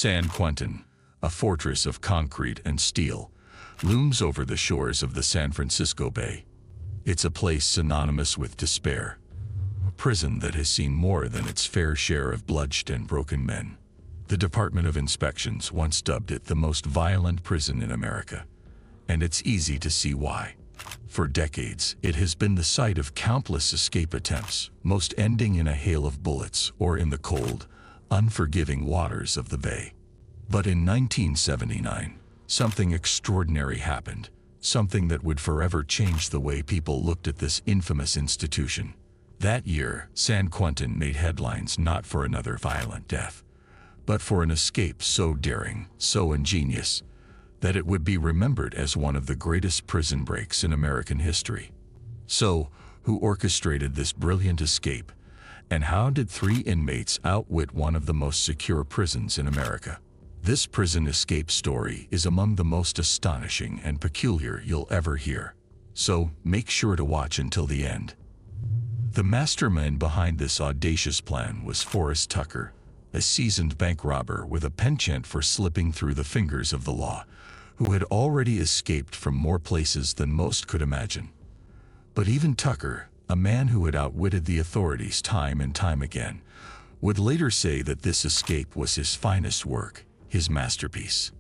San Quentin, a fortress of concrete and steel, looms over the shores of the San Francisco Bay. It's a place synonymous with despair, a prison that has seen more than its fair share of bludgeoned and broken men. The Department of Inspections once dubbed it the most violent prison in America, and it's easy to see why. For decades, it has been the site of countless escape attempts, most ending in a hail of bullets or in the cold, unforgiving waters of the bay. But in 1979, something extraordinary happened, something that would forever change the way people looked at this infamous institution. That year, San Quentin made headlines not for another violent death, but for an escape so daring, so ingenious, that it would be remembered as one of the greatest prison breaks in American history. So, who orchestrated this brilliant escape, and how did 3 inmates outwit one of the most secure prisons in America? This prison escape story is among the most astonishing and peculiar you'll ever hear. So, make sure to watch until the end. The mastermind behind this audacious plan was Forrest Tucker, a seasoned bank robber with a penchant for slipping through the fingers of the law, who had already escaped from more places than most could imagine. But even Tucker, a man who had outwitted the authorities time and time again, would later say that this escape was his finest work, his masterpiece.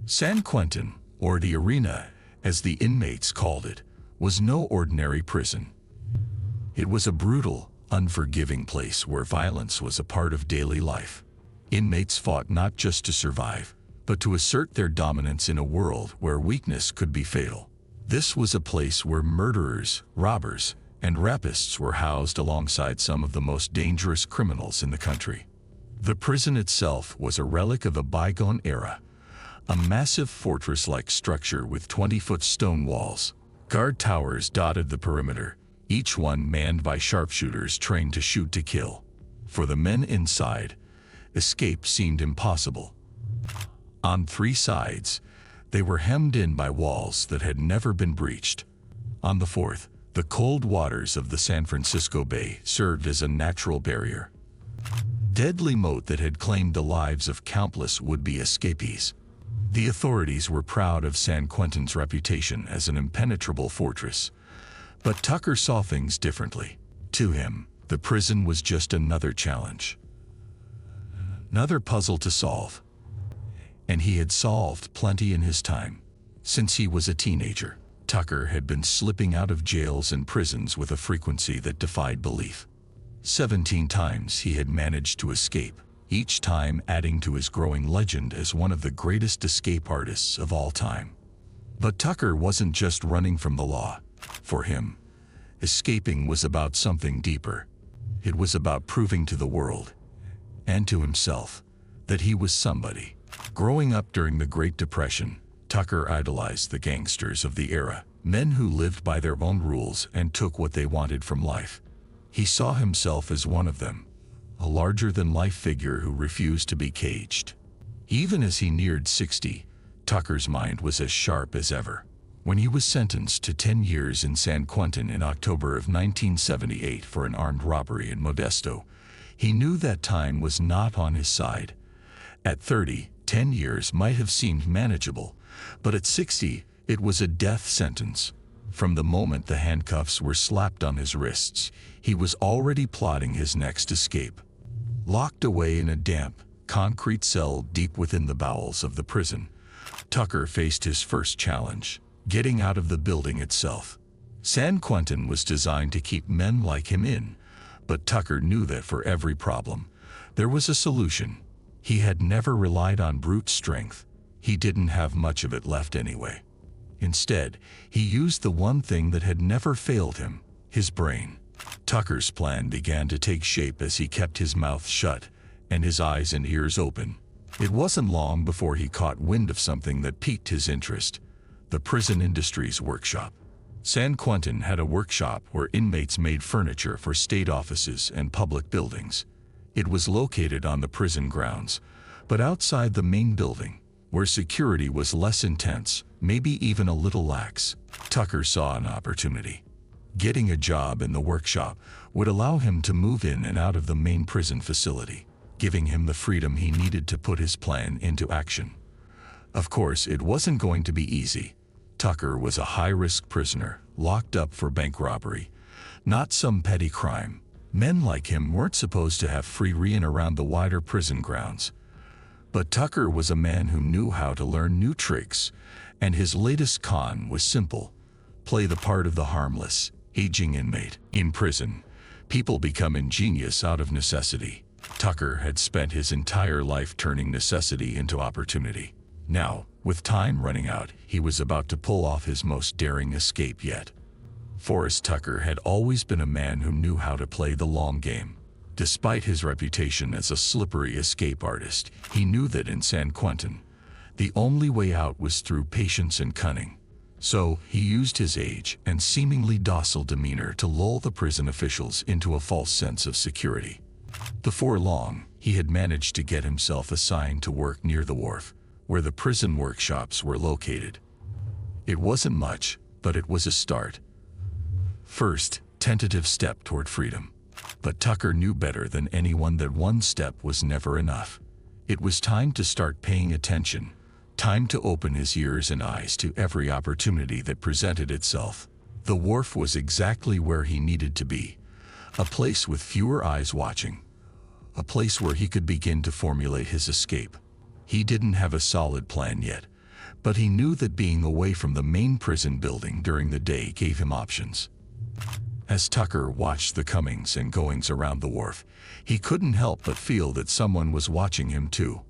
San Quentin, or the Arena, as the inmates called it, was no ordinary prison. It was a brutal, unforgiving place where violence was a part of daily life. Inmates fought not just to survive, but to assert their dominance in a world where weakness could be fatal. This was a place where murderers, robbers, and rapists were housed alongside some of the most dangerous criminals in the country. The prison itself was a relic of a bygone era, a massive fortress-like structure with 20-foot stone walls. Guard towers dotted the perimeter, each one manned by sharpshooters trained to shoot to kill. For the men inside, escape seemed impossible. On 3 sides, they were hemmed in by walls that had never been breached. On the 4th, the cold waters of the San Francisco Bay served as a natural barrier, deadly moat that had claimed the lives of countless would-be escapees. The authorities were proud of San Quentin's reputation as an impenetrable fortress, but Tucker saw things differently. To him, the prison was just another challenge, another puzzle to solve. And he had solved plenty in his time. Since he was a teenager, Tucker had been slipping out of jails and prisons with a frequency that defied belief. 17 times he had managed to escape, each time adding to his growing legend as one of the greatest escape artists of all time. But Tucker wasn't just running from the law. For him, escaping was about something deeper. It was about proving to the world, and to himself, that he was somebody. Growing up during the Great Depression, Tucker idolized the gangsters of the era, men who lived by their own rules and took what they wanted from life. He saw himself as one of them, a larger-than-life figure who refused to be caged. Even as he neared 60, Tucker's mind was as sharp as ever. When he was sentenced to 10 years in San Quentin in October of 1978 for an armed robbery in Modesto, he knew that time was not on his side. At 30, 10 years might have seemed manageable, but at 60, it was a death sentence. From the moment the handcuffs were slapped on his wrists, he was already plotting his next escape. Locked away in a damp, concrete cell deep within the bowels of the prison, Tucker faced his first challenge: getting out of the building itself. San Quentin was designed to keep men like him in, but Tucker knew that for every problem, there was a solution. He had never relied on brute strength. He didn't have much of it left anyway. Instead, he used the one thing that had never failed him: his brain. Tucker's plan began to take shape as he kept his mouth shut and his eyes and ears open. It wasn't long before he caught wind of something that piqued his interest: the prison industry's workshop. San Quentin had a workshop where inmates made furniture for state offices and public buildings. It was located on the prison grounds, but outside the main building, where security was less intense, maybe even a little lax. Tucker saw an opportunity. Getting a job in the workshop would allow him to move in and out of the main prison facility, giving him the freedom he needed to put his plan into action. Of course, it wasn't going to be easy. Tucker was a high-risk prisoner, locked up for bank robbery, not some petty crime. Men like him weren't supposed to have free rein around the wider prison grounds. But Tucker was a man who knew how to learn new tricks, and his latest con was simple: play the part of the harmless, aging inmate. In prison, people become ingenious out of necessity. Tucker had spent his entire life turning necessity into opportunity. Now, with time running out, he was about to pull off his most daring escape yet. Forrest Tucker had always been a man who knew how to play the long game. Despite his reputation as a slippery escape artist, he knew that in San Quentin, the only way out was through patience and cunning. So, he used his age and seemingly docile demeanor to lull the prison officials into a false sense of security. Before long, he had managed to get himself assigned to work near the wharf, where the prison workshops were located. It wasn't much, but it was a start. First, tentative step toward freedom. But Tucker knew better than anyone that one step was never enough. It was time to start paying attention, time to open his ears and eyes to every opportunity that presented itself. The wharf was exactly where he needed to be, a place with fewer eyes watching, a place where he could begin to formulate his escape. He didn't have a solid plan yet, but he knew that being away from the main prison building during the day gave him options. As Tucker watched the comings and goings around the wharf, he couldn't help but feel that someone was watching him too.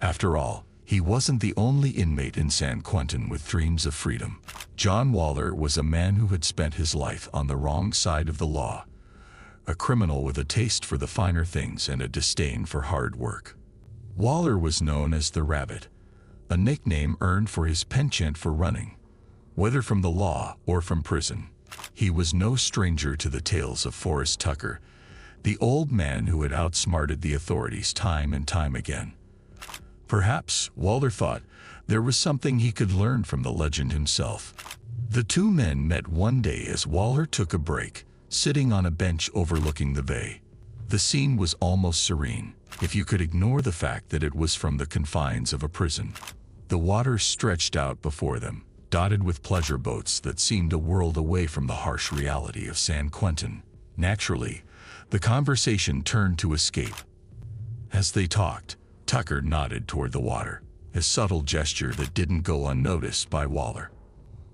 After all, he wasn't the only inmate in San Quentin with dreams of freedom. John Waller was a man who had spent his life on the wrong side of the law, a criminal with a taste for the finer things and a disdain for hard work. Waller was known as the Rabbit, a nickname earned for his penchant for running, whether from the law or from prison. He was no stranger to the tales of Forrest Tucker, the old man who had outsmarted the authorities time and time again. Perhaps, Waller thought, there was something he could learn from the legend himself. The two men met one day as Waller took a break, sitting on a bench overlooking the bay. The scene was almost serene, if you could ignore the fact that it was from the confines of a prison. The water stretched out before them, dotted with pleasure boats that seemed a world away from the harsh reality of San Quentin. Naturally, the conversation turned to escape. As they talked, Tucker nodded toward the water, a subtle gesture that didn't go unnoticed by Waller.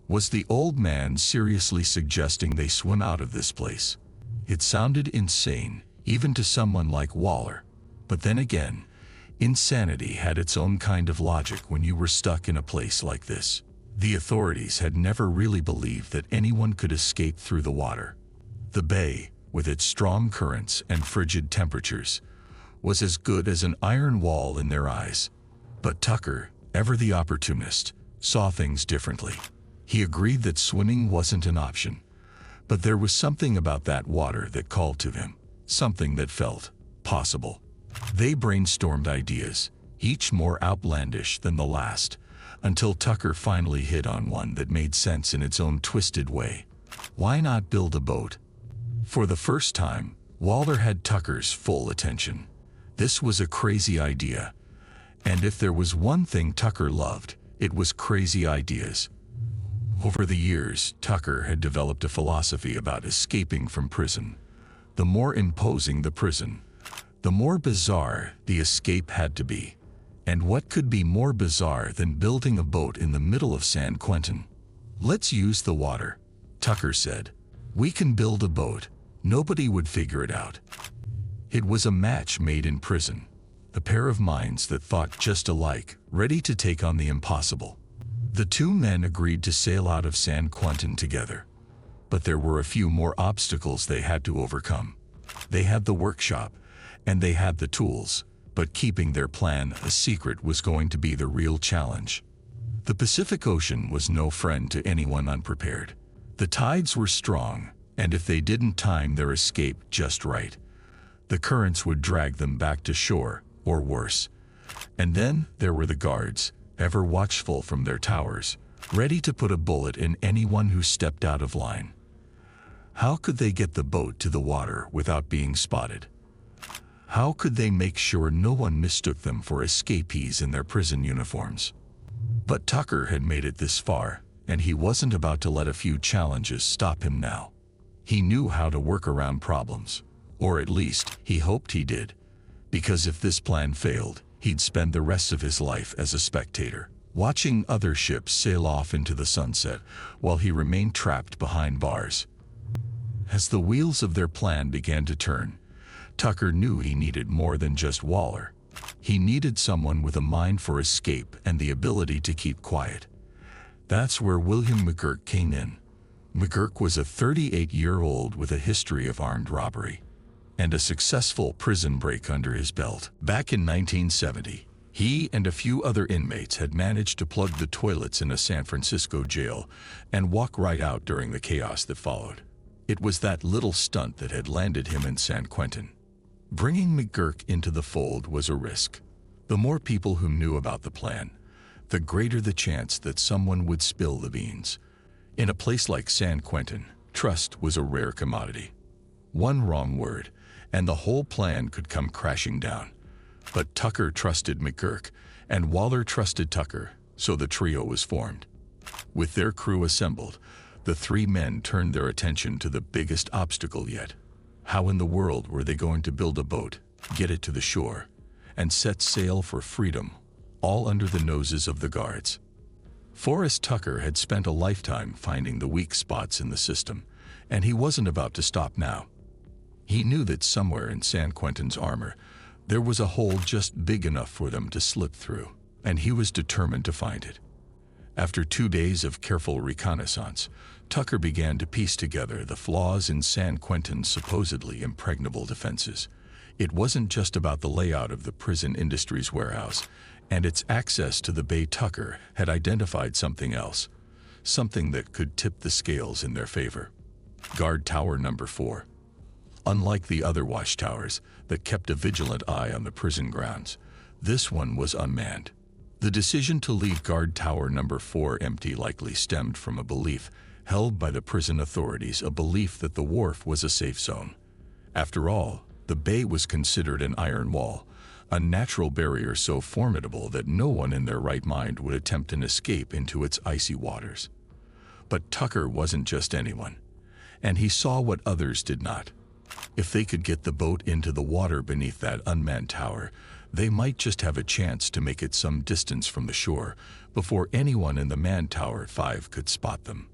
Was the old man seriously suggesting they swim out of this place? It sounded insane, even to someone like Waller. But then again, insanity had its own kind of logic when you were stuck in a place like this. The authorities had never really believed that anyone could escape through the water. The bay, with its strong currents and frigid temperatures, was as good as an iron wall in their eyes. But Tucker, ever the opportunist, saw things differently. He agreed that swimming wasn't an option, but there was something about that water that called to him, something that felt possible. They brainstormed ideas, each more outlandish than the last, until Tucker finally hit on one that made sense in its own twisted way. Why not build a boat? For the first time, Waller had Tucker's full attention. This was a crazy idea, and if there was one thing Tucker loved, it was crazy ideas. Over the years, Tucker had developed a philosophy about escaping from prison. The more imposing the prison, the more bizarre the escape had to be. And what could be more bizarre than building a boat in the middle of San Quentin? "Let's use the water," Tucker said. "We can build a boat. Nobody would figure it out." It was a match made in prison, a pair of minds that thought just alike, ready to take on the impossible. The two men agreed to sail out of San Quentin together. But there were a few more obstacles they had to overcome. They had the workshop, and they had the tools, but keeping their plan a secret was going to be the real challenge. The Pacific Ocean was no friend to anyone unprepared. The tides were strong, and if they didn't time their escape just right, the currents would drag them back to shore, or worse. And then there were the guards, ever watchful from their towers, ready to put a bullet in anyone who stepped out of line. How could they get the boat to the water without being spotted? How could they make sure no one mistook them for escapees in their prison uniforms? But Tucker had made it this far, and he wasn't about to let a few challenges stop him now. He knew how to work around problems, or at least he hoped he did, because if this plan failed, he'd spend the rest of his life as a spectator, watching other ships sail off into the sunset while he remained trapped behind bars. As the wheels of their plan began to turn, Tucker knew he needed more than just Waller. He needed someone with a mind for escape and the ability to keep quiet. That's where William McGurk came in. McGurk was a 38-year-old with a history of armed robbery and a successful prison break under his belt. Back in 1970, he and a few other inmates had managed to plug the toilets in a San Francisco jail and walk right out during the chaos that followed. It was that little stunt that had landed him in San Quentin. Bringing McGurk into the fold was a risk. The more people who knew about the plan, the greater the chance that someone would spill the beans. In a place like San Quentin, trust was a rare commodity. One wrong word, and the whole plan could come crashing down. But Tucker trusted McGurk, and Waller trusted Tucker, so the trio was formed. With their crew assembled, the three men turned their attention to the biggest obstacle yet. How in the world were they going to build a boat, get it to the shore, and set sail for freedom, all under the noses of the guards? Forrest Tucker had spent a lifetime finding the weak spots in the system, and he wasn't about to stop now. He knew that somewhere in San Quentin's armor, there was a hole just big enough for them to slip through, and he was determined to find it. After 2 days of careful reconnaissance, Tucker began to piece together the flaws in San Quentin's supposedly impregnable defenses. It wasn't just about the layout of the prison industries warehouse and its access to the bay. Tucker had identified something else, something that could tip the scales in their favor. Guard Tower Number 4. Unlike the other watchtowers that kept a vigilant eye on the prison grounds, this one was unmanned. The decision to leave Guard Tower Number 4 empty likely stemmed from a belief held by the prison authorities, a belief that the wharf was a safe zone. After all, the bay was considered an iron wall, a natural barrier so formidable that no one in their right mind would attempt an escape into its icy waters. But Tucker wasn't just anyone, and he saw what others did not. If they could get the boat into the water beneath that unmanned tower, they might just have a chance to make it some distance from the shore before anyone in the manned Tower 5 could spot them.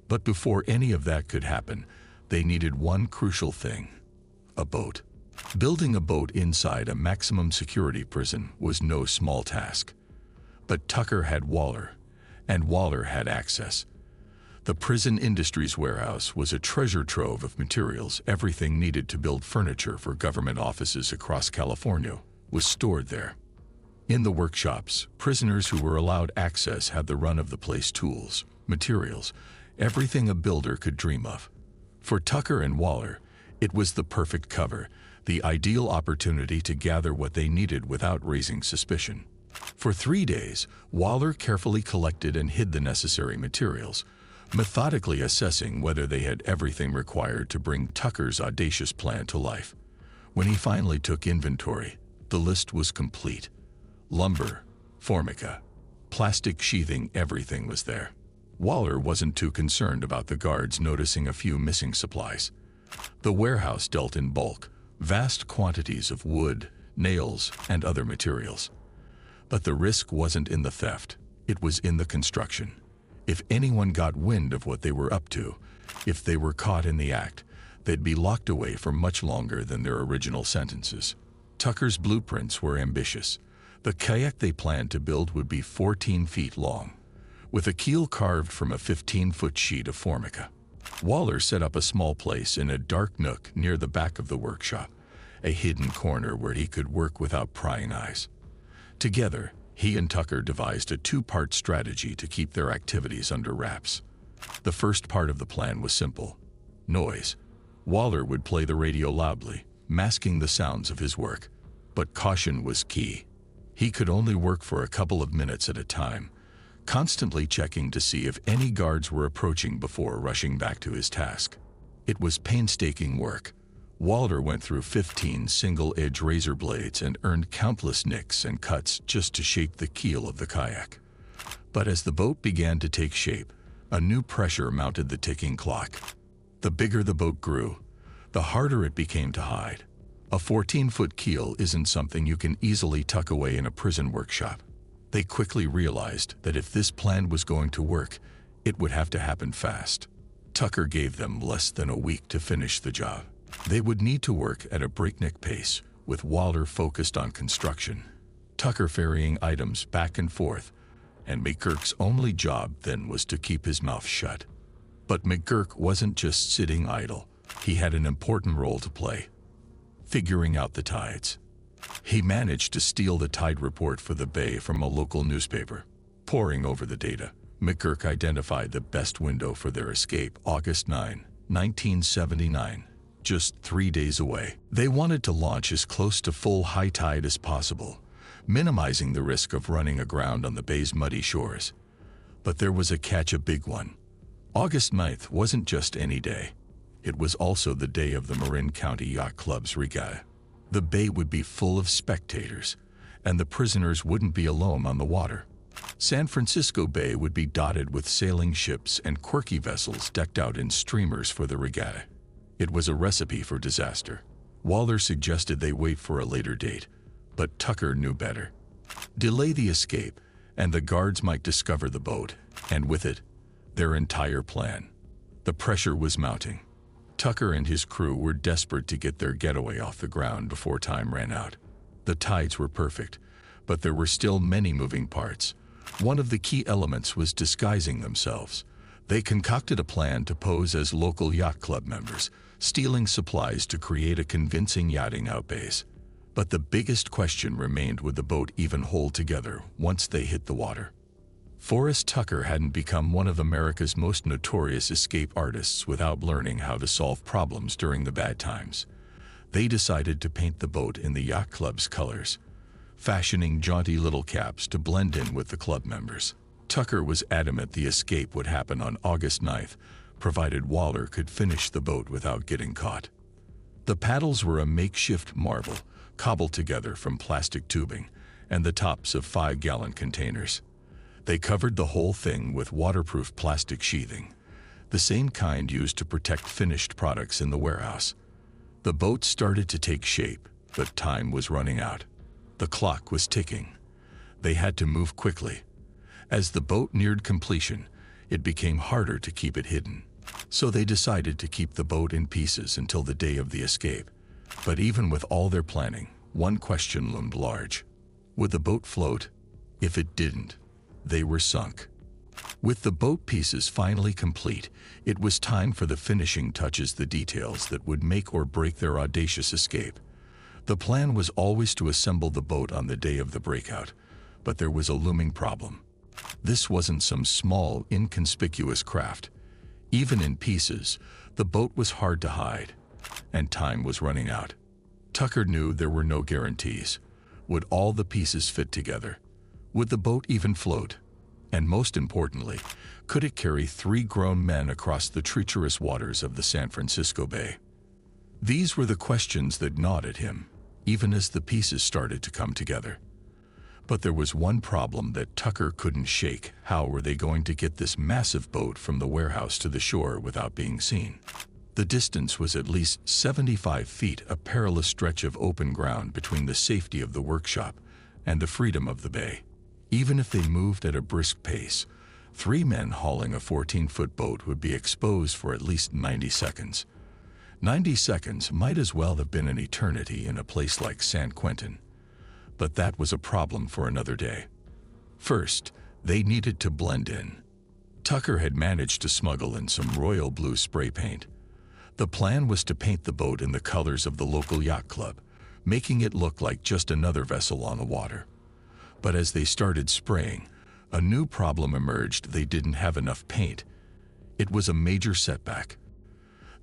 But before any of that could happen, they needed one crucial thing: a boat. Building a boat inside a maximum security prison was no small task. But Tucker had Waller, and Waller had access. The prison industries warehouse was a treasure trove of materials. Everything needed to build furniture for government offices across California was stored there. In the workshops, prisoners who were allowed access had the run of the place: tools, materials, everything a builder could dream of. For Tucker and Waller, it was the perfect cover, the ideal opportunity to gather what they needed without raising suspicion. For 3 days, Waller carefully collected and hid the necessary materials, methodically assessing whether they had everything required to bring Tucker's audacious plan to life. When he finally took inventory, the list was complete. Lumber, formica, plastic sheathing, everything was there. Waller wasn't too concerned about the guards noticing a few missing supplies. The warehouse dealt in bulk, vast quantities of wood, nails, and other materials. But the risk wasn't in the theft, it was in the construction. If anyone got wind of what they were up to, if they were caught in the act, they'd be locked away for much longer than their original sentences. Tucker's blueprints were ambitious. The kayak they planned to build would be 14 feet long, with a keel carved from a 15-foot sheet of formica. Waller set up a small place in a dark nook near the back of the workshop, a hidden corner where he could work without prying eyes. Together, he and Tucker devised a 2-part strategy to keep their activities under wraps. The first part of the plan was simple: noise. Waller would play the radio loudly, masking the sounds of his work. But caution was key. He could only work for a couple of minutes at a time, constantly checking to see if any guards were approaching before rushing back to his task. It was painstaking work. Walter went through 15 single-edge razor blades and earned countless nicks and cuts just to shape the keel of the kayak. But as the boat began to take shape, a new pressure mounted the ticking clock. The bigger the boat grew, the harder it became to hide. A 14-foot keel isn't something you can easily tuck away in a prison workshop. They quickly realized that if this plan was going to work, it would have to happen fast. Tucker gave them less than a week to finish the job. They would need to work at a breakneck pace, with Walter focused on construction, Tucker ferrying items back and forth, and McGurk's only job then was to keep his mouth shut. But McGurk wasn't just sitting idle. He had an important role to play, figuring out the tides. He managed to steal the tide report for the bay from a local newspaper. Poring over the data, McGurk identified the best window for their escape, August 9, 1979, just 3 days away. They wanted to launch as close to full high tide as possible, minimizing the risk of running aground on the bay's muddy shores. But there was a catch, a big one. August 9th wasn't just any day. It was also the day of the Marin County Yacht Club's regatta. The bay would be full of spectators, and the prisoners wouldn't be alone on the water. San Francisco Bay would be dotted with sailing ships and quirky vessels decked out in streamers for the regatta. It was a recipe for disaster. Walter suggested they wait for a later date, but Tucker knew better. Delay the escape, and the guards might discover the boat, and with it, their entire plan. The pressure was mounting. Tucker and his crew were desperate to get their getaway off the ground before time ran out. The tides were perfect, but there were still many moving parts. One of the key elements was disguising themselves. They concocted a plan to pose as local yacht club members, stealing supplies to create a convincing yachting outbase. But the biggest question remained: would the boat even hold together once they hit the water? Forrest Tucker hadn't become one of America's most notorious escape artists without learning how to solve problems during the bad times. They decided to paint the boat in the yacht club's colors, fashioning jaunty little caps to blend in with the club members. Tucker was adamant the escape would happen on August 9th, provided Walter could finish the boat without getting caught. The paddles were a makeshift marvel, cobbled together from plastic tubing and the tops of 5-gallon containers. They covered the whole thing with waterproof plastic sheathing, the same kind used to protect finished products in the warehouse. The boat started to take shape, but time was running out. The clock was ticking. They had to move quickly. As the boat neared completion, it became harder to keep it hidden. So they decided to keep the boat in pieces until the day of the escape. But even with all their planning, one question loomed large. Would the boat float? If it didn't, they were sunk. With the boat pieces finally complete, it was time for the finishing touches, the details that would make or break their audacious escape. The plan was always to assemble the boat on the day of the breakout, but there was a looming problem. This wasn't some small, inconspicuous craft. Even in pieces, the boat was hard to hide, and time was running out. Tucker knew there were no guarantees. Would all the pieces fit together? Would the boat even float? And most importantly, could it carry 3 grown men across the treacherous waters of the San Francisco Bay? These were the questions that gnawed at him, even as the pieces started to come together. But there was one problem that Tucker couldn't shake. How were they going to get this massive boat from the warehouse to the shore without being seen? The distance was at least 75 feet, a perilous stretch of open ground between the safety of the workshop and the freedom of the bay. Even if they moved at a brisk pace, 3 men hauling a 14-foot boat would be exposed for at least 90 seconds. 90 seconds might as well have been an eternity in a place like San Quentin. But that was a problem for another day. First, they needed to blend in. Tucker had managed to smuggle in some royal blue spray paint. The plan was to paint the boat in the colors of the local yacht club, making it look like just another vessel on the water. But as they started spraying, a new problem emerged. They didn't have enough paint. It was a major setback.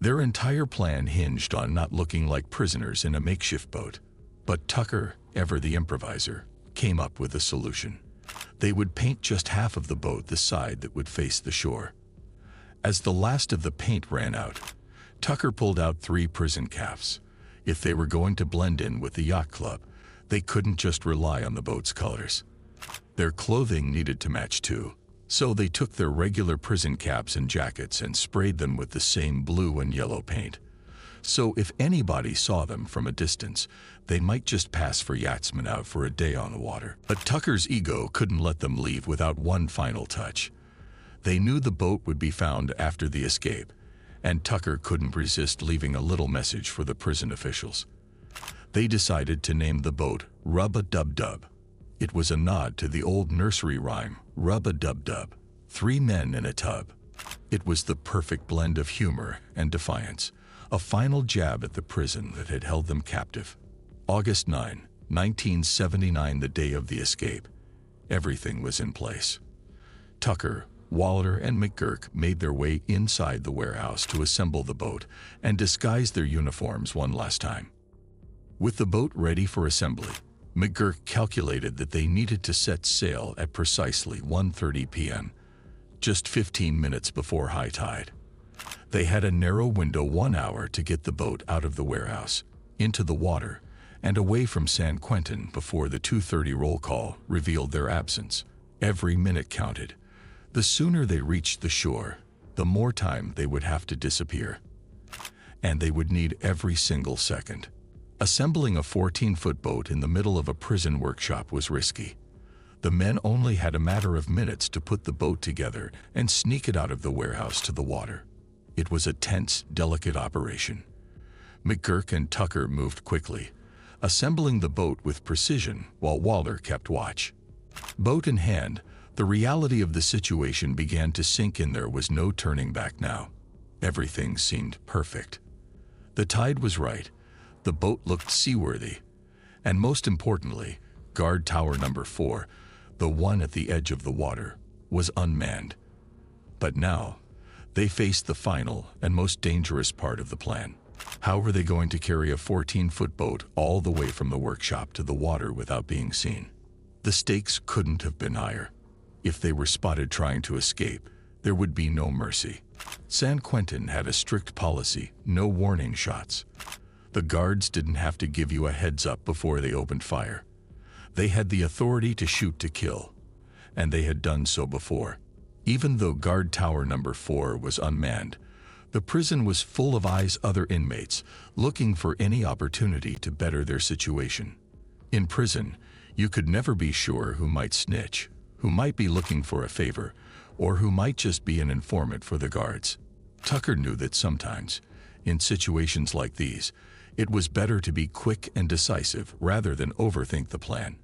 Their entire plan hinged on not looking like prisoners in a makeshift boat. But Tucker, ever the improviser, came up with a solution. They would paint just half of the boat, the side that would face the shore. As the last of the paint ran out, Tucker pulled out 3 prison caps, If they were going to blend in with the yacht club, they couldn't just rely on the boat's colors. Their clothing needed to match too, so they took their regular prison caps and jackets and sprayed them with the same blue and yellow paint. So if anybody saw them from a distance, they might just pass for yachtsmen out for a day on the water. But Tucker's ego couldn't let them leave without one final touch. They knew the boat would be found after the escape, and Tucker couldn't resist leaving a little message for the prison officials. They decided to name the boat Rub-a-Dub-Dub. It was a nod to the old nursery rhyme, Rub-a-Dub-Dub, 3 men in a tub. It was the perfect blend of humor and defiance, a final jab at the prison that had held them captive. August 9, 1979, the day of the escape. Everything was in place. Tucker, Waller, and McGurk made their way inside the warehouse to assemble the boat and disguise their uniforms one last time. With the boat ready for assembly, McGurk calculated that they needed to set sail at precisely 1:30 p.m., just 15 minutes before high tide. They had a narrow window, 1 hour, to get the boat out of the warehouse, into the water, and away from San Quentin before the 2:30 roll call revealed their absence. Every minute counted. The sooner they reached the shore, the more time they would have to disappear. And they would need every single second. Assembling a 14-foot boat in the middle of a prison workshop was risky. The men only had a matter of minutes to put the boat together and sneak it out of the warehouse to the water. It was a tense, delicate operation. McGurk and Tucker moved quickly, assembling the boat with precision while Waller kept watch. Boat in hand, the reality of the situation began to sink in. There was no turning back now. Everything seemed perfect. The tide was right. The boat looked seaworthy. And most importantly, guard tower number 4, the one at the edge of the water, was unmanned. But now, they faced the final and most dangerous part of the plan. How were they going to carry a 14-foot boat all the way from the workshop to the water without being seen? The stakes couldn't have been higher. If they were spotted trying to escape, there would be no mercy. San Quentin had a strict policy, no warning shots. The guards didn't have to give you a heads up before they opened fire. They had the authority to shoot to kill, and they had done so before. Even though guard tower number 4 was unmanned, the prison was full of eyes, other inmates, looking for any opportunity to better their situation. In prison, you could never be sure who might snitch, who might be looking for a favor, or who might just be an informant for the guards. Tucker knew that sometimes, in situations like these, it was better to be quick and decisive rather than overthink the plan.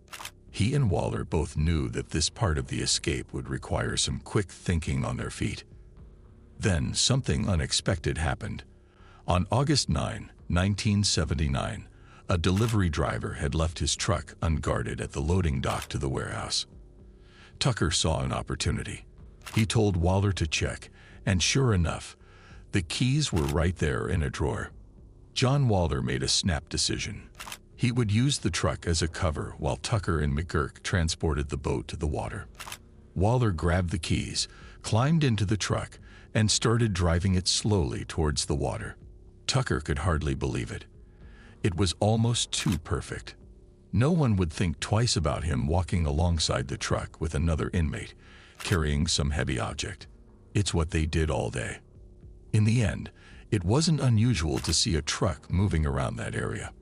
He and Waller both knew that this part of the escape would require some quick thinking on their feet. Then something unexpected happened. On August 9, 1979, a delivery driver had left his truck unguarded at the loading dock to the warehouse. Tucker saw an opportunity. He told Waller to check, and sure enough, the keys were right there in a drawer. John Waller made a snap decision. He would use the truck as a cover while Tucker and McGurk transported the boat to the water. Waller grabbed the keys, climbed into the truck, and started driving it slowly towards the water. Tucker could hardly believe it. It was almost too perfect. No one would think twice about him walking alongside the truck with another inmate, carrying some heavy object. It's what they did all day. In the end, it wasn't unusual to see a truck moving around that area.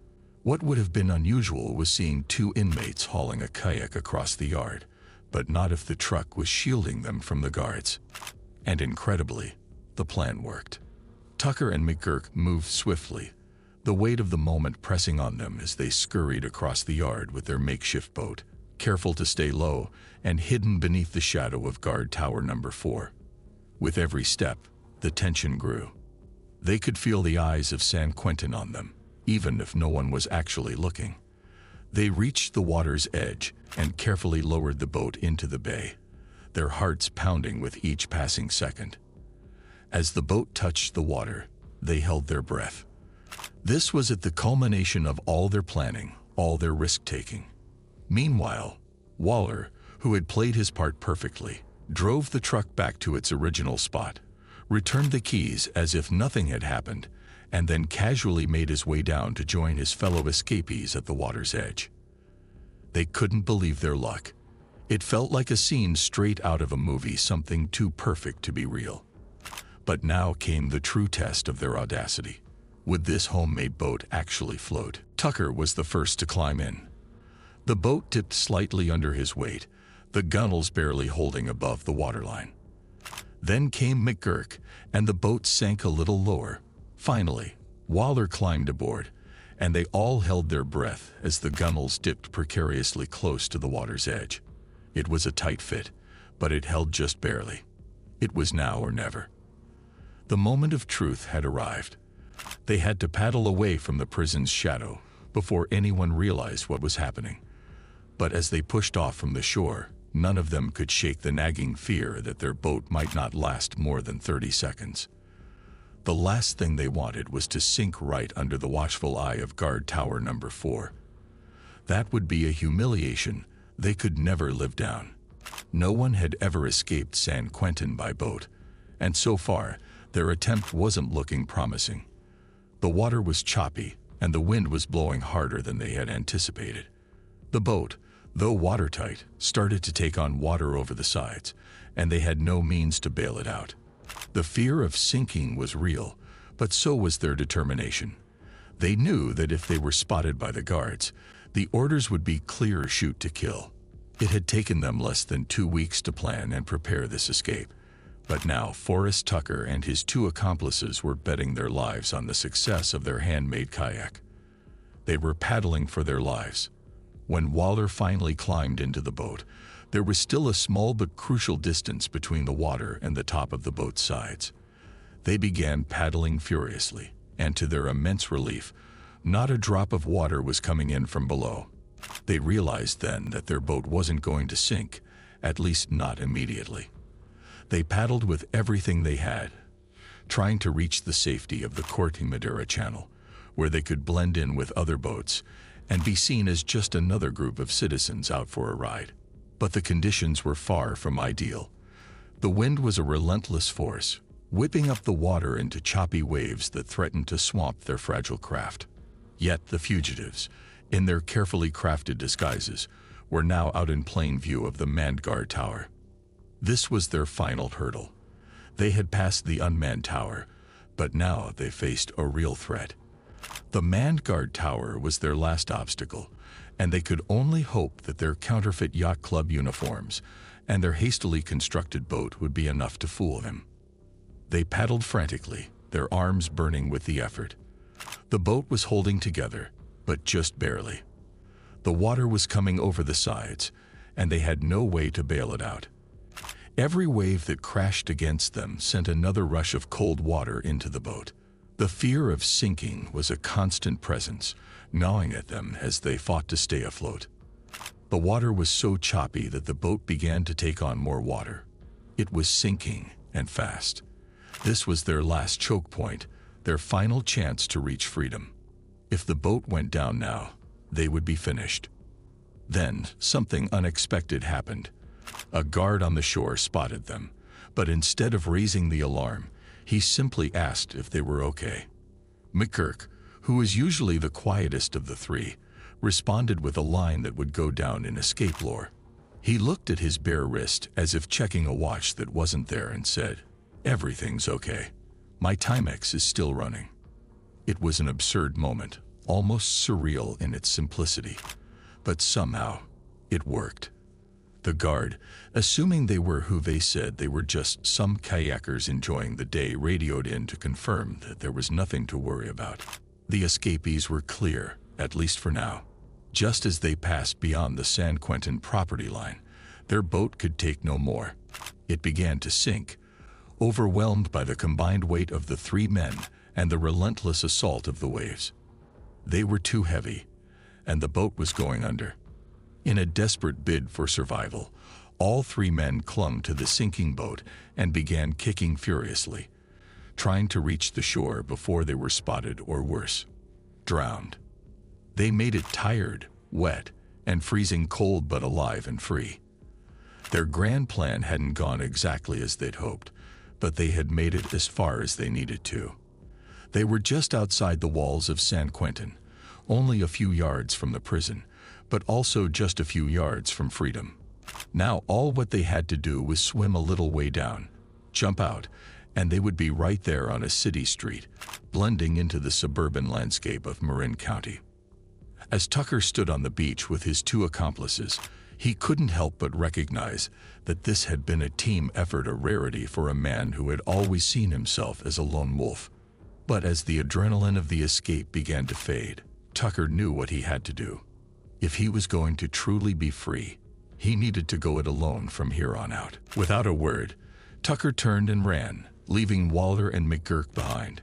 What would have been unusual was seeing 2 inmates hauling a kayak across the yard, but not if the truck was shielding them from the guards. And incredibly, the plan worked. Tucker and McGurk moved swiftly, the weight of the moment pressing on them as they scurried across the yard with their makeshift boat, careful to stay low and hidden beneath the shadow of guard tower number 4. With every step, the tension grew. They could feel the eyes of San Quentin on them, even if no one was actually looking. They reached the water's edge and carefully lowered the boat into the bay, their hearts pounding with each passing second. As the boat touched the water, they held their breath. This was at the culmination of all their planning, all their risk-taking. Meanwhile, Waller, who had played his part perfectly, drove the truck back to its original spot, returned the keys as if nothing had happened, and then casually made his way down to join his fellow escapees at the water's edge. They couldn't believe their luck. It felt like a scene straight out of a movie, something too perfect to be real. But now came the true test of their audacity. Would this homemade boat actually float? Tucker was the first to climb in. The boat tipped slightly under his weight, the gunwales barely holding above the waterline. Then came McGurk, and the boat sank a little lower. Finally, Waller climbed aboard, and they all held their breath as the gunwales dipped precariously close to the water's edge. It was a tight fit, but it held just barely. It was now or never. The moment of truth had arrived. They had to paddle away from the prison's shadow before anyone realized what was happening. But as they pushed off from the shore, none of them could shake the nagging fear that their boat might not last more than 30 seconds. The last thing they wanted was to sink right under the watchful eye of guard tower number 4. That would be a humiliation they could never live down. No one had ever escaped San Quentin by boat, and so far, their attempt wasn't looking promising. The water was choppy, and the wind was blowing harder than they had anticipated. The boat, though watertight, started to take on water over the sides, and they had no means to bail it out. The fear of sinking was real, but so was their determination. They knew that if they were spotted by the guards, the orders would be clear: shoot to kill. It had taken them less than 2 weeks to plan and prepare this escape, but now Forrest Tucker and his 2 accomplices were betting their lives on the success of their handmade kayak. They were paddling for their lives. When Waller finally climbed into the boat, there was still a small but crucial distance between the water and the top of the boat's sides. They began paddling furiously, and to their immense relief, not a drop of water was coming in from below. They realized then that their boat wasn't going to sink, at least not immediately. They paddled with everything they had, trying to reach the safety of the Corte Madera Channel, where they could blend in with other boats and be seen as just another group of citizens out for a ride. But the conditions were far from ideal. The wind was a relentless force, whipping up the water into choppy waves that threatened to swamp their fragile craft. Yet the fugitives, in their carefully crafted disguises, were now out in plain view of the manned guard tower. This was their final hurdle. They had passed the unmanned tower, but now they faced a real threat. The manned guard tower was their last obstacle, and they could only hope that their counterfeit yacht club uniforms and their hastily constructed boat would be enough to fool them. They paddled frantically, their arms burning with the effort. The boat was holding together, but just barely. The water was coming over the sides, and they had no way to bail it out. Every wave that crashed against them sent another rush of cold water into the boat. The fear of sinking was a constant presence, gnawing at them as they fought to stay afloat. The water was so choppy that the boat began to take on more water. It was sinking, and fast. This was their last choke point, their final chance to reach freedom. If the boat went down now, they would be finished. Then, something unexpected happened. A guard on the shore spotted them, but instead of raising the alarm, he simply asked if they were okay. McGurk, who was usually the quietest of the 3, responded with a line that would go down in escape lore. He looked at his bare wrist as if checking a watch that wasn't there and said, "Everything's okay. My Timex is still running." It was an absurd moment, almost surreal in its simplicity, but somehow it worked. The guard, assuming they were who they said they were, just some kayakers enjoying the day, radioed in to confirm that there was nothing to worry about. The escapees were clear, at least for now. Just as they passed beyond the San Quentin property line, their boat could take no more. It began to sink, overwhelmed by the combined weight of the 3 men and the relentless assault of the waves. They were too heavy, and the boat was going under. In a desperate bid for survival, all 3 men clung to the sinking boat and began kicking furiously, trying to reach the shore before they were spotted or worse, drowned. They made it tired, wet, and freezing cold, but alive and free. Their grand plan hadn't gone exactly as they'd hoped, but they had made it as far as they needed to. They were just outside the walls of San Quentin, only a few yards from the prison, but also just a few yards from freedom. Now all what they had to do was swim a little way down, jump out, and they would be right there on a city street, blending into the suburban landscape of Marin County. As Tucker stood on the beach with his two accomplices, he couldn't help but recognize that this had been a team effort, a rarity for a man who had always seen himself as a lone wolf. But as the adrenaline of the escape began to fade, Tucker knew what he had to do. If he was going to truly be free, he needed to go it alone from here on out. Without a word, Tucker turned and ran, leaving Waller and McGurk behind.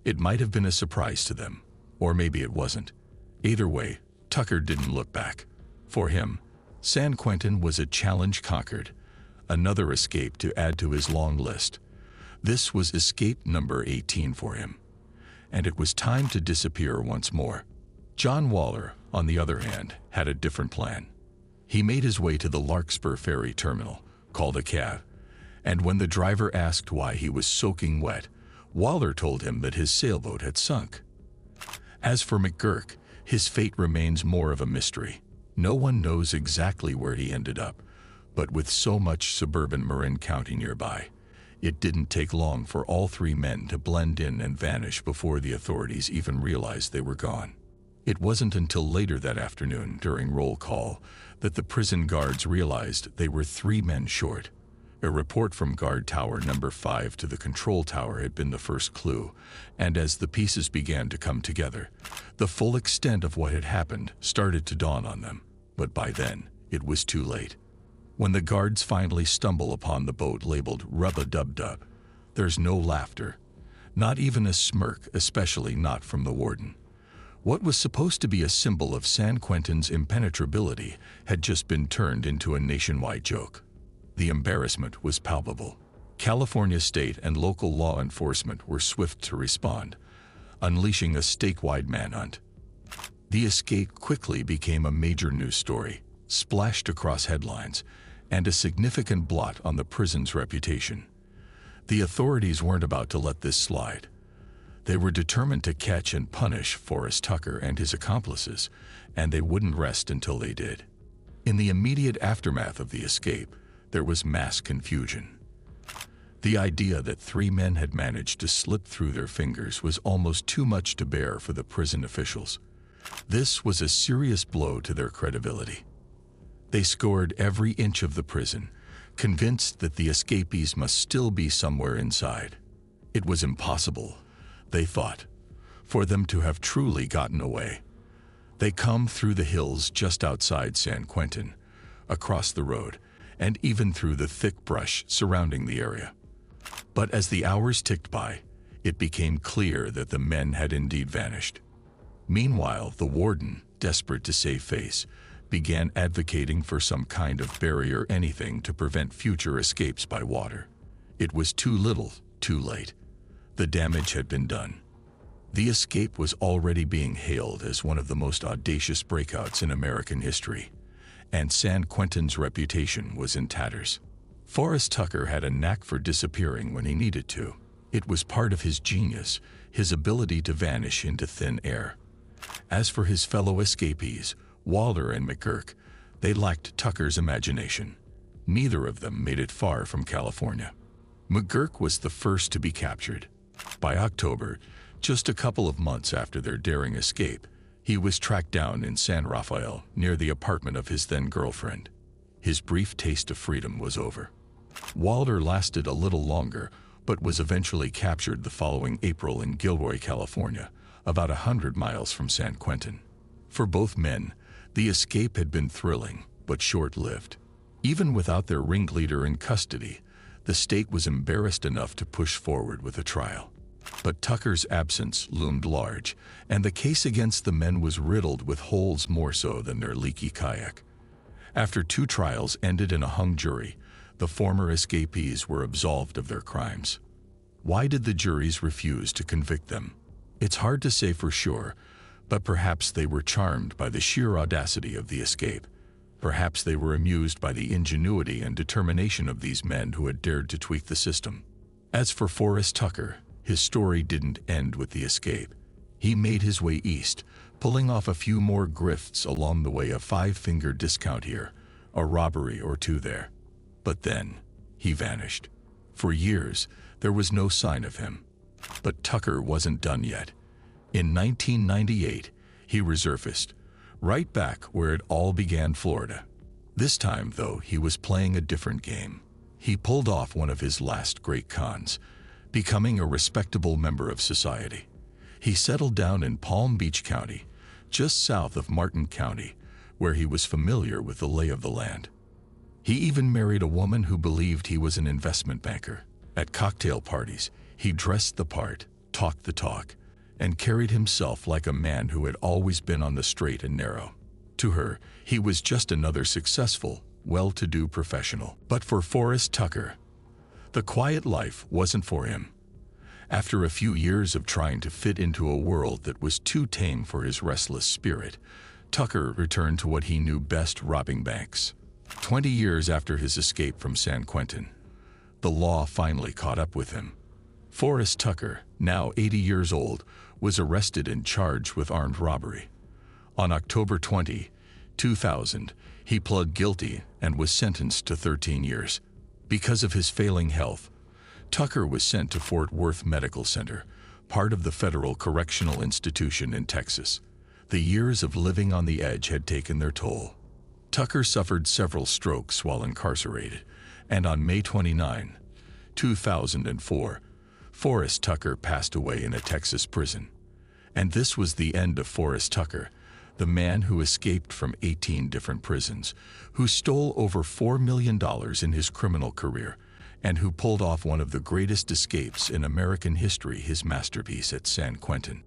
It might have been a surprise to them, or maybe it wasn't. Either way, Tucker didn't look back. For him, San Quentin was a challenge conquered, another escape to add to his long list. This was escape number 18 for him, and it was time to disappear once more. John Waller, on the other hand, had a different plan. He made his way to the Larkspur ferry terminal, called a cab, and when the driver asked why he was soaking wet, Waller told him that his sailboat had sunk. As for McGurk, his fate remains more of a mystery. No one knows exactly where he ended up, but with so much suburban Marin County nearby, it didn't take long for all three men to blend in and vanish before the authorities even realized they were gone. It wasn't until later that afternoon, during roll call, that the prison guards realized they were 3 men short. A report from guard tower number 5 to the control tower had been the first clue, and as the pieces began to come together, the full extent of what had happened started to dawn on them. But by then, it was too late. When the guards finally stumble upon the boat labeled Rub-a-Dub-Dub, there's no laughter, not even a smirk, especially not from the warden. What was supposed to be a symbol of San Quentin's impenetrability had just been turned into a nationwide joke. The embarrassment was palpable. California state and local law enforcement were swift to respond, unleashing a statewide manhunt. The escape quickly became a major news story, splashed across headlines, and a significant blot on the prison's reputation. The authorities weren't about to let this slide. They were determined to catch and punish Forrest Tucker and his accomplices, and they wouldn't rest until they did. In the immediate aftermath of the escape, there was mass confusion. The idea that 3 men had managed to slip through their fingers was almost too much to bear for the prison officials. This was a serious blow to their credibility. They scoured every inch of the prison, convinced that the escapees must still be somewhere inside. It was impossible, they thought, for them to have truly gotten away. They come through the hills just outside San Quentin, across the road, and even through the thick brush surrounding the area. But as the hours ticked by, it became clear that the men had indeed vanished. Meanwhile, the warden, desperate to save face, began advocating for some kind of barrier, anything to prevent future escapes by water. It was too little, too late. The damage had been done. The escape was already being hailed as one of the most audacious breakouts in American history, and San Quentin's reputation was in tatters. Forrest Tucker had a knack for disappearing when he needed to. It was part of his genius, his ability to vanish into thin air. As for his fellow escapees, Waller and McGurk, they lacked Tucker's imagination. Neither of them made it far from California. McGurk was the first to be captured. By October, just a couple of months after their daring escape, he was tracked down in San Rafael, near the apartment of his then-girlfriend. His brief taste of freedom was over. Waller lasted a little longer, but was eventually captured the following April in Gilroy, California, about 100 miles from San Quentin. For both men, the escape had been thrilling, but short-lived. Even without their ringleader in custody, the state was embarrassed enough to push forward with a trial. But Tucker's absence loomed large, and the case against the men was riddled with holes more so than their leaky kayak. After 2 trials ended in a hung jury, the former escapees were absolved of their crimes. Why did the juries refuse to convict them? It's hard to say for sure, but perhaps they were charmed by the sheer audacity of the escape. Perhaps they were amused by the ingenuity and determination of these men who had dared to tweak the system. As for Forrest Tucker, his story didn't end with the escape. He made his way east, pulling off a few more grifts along the way, a five-finger discount here, a robbery or two there. But then, he vanished. For years, there was no sign of him. But Tucker wasn't done yet. In 1998, he resurfaced, right back where it all began, Florida. This time, though, he was playing a different game. He pulled off one of his last great cons, becoming a respectable member of society. He settled down in Palm Beach County, just south of Martin County, where he was familiar with the lay of the land. He even married a woman who believed he was an investment banker. At cocktail parties, he dressed the part, talked the talk, and carried himself like a man who had always been on the straight and narrow. To her, he was just another successful, well-to-do professional. But for Forrest Tucker, the quiet life wasn't for him. After a few years of trying to fit into a world that was too tame for his restless spirit, Tucker returned to what he knew best: robbing banks. 20 years after his escape from San Quentin, the law finally caught up with him. Forrest Tucker, now 80 years old, was arrested and charged with armed robbery. On October 20, 2000, he pled guilty and was sentenced to 13 years. Because of his failing health, Tucker was sent to Fort Worth Medical Center, part of the federal correctional institution in Texas. The years of living on the edge had taken their toll. Tucker suffered several strokes while incarcerated, and on May 29, 2004, Forrest Tucker passed away in a Texas prison. And this was the end of Forrest Tucker, the man who escaped from 18 different prisons, who stole over $4 million in his criminal career, and who pulled off one of the greatest escapes in American history, his masterpiece at San Quentin.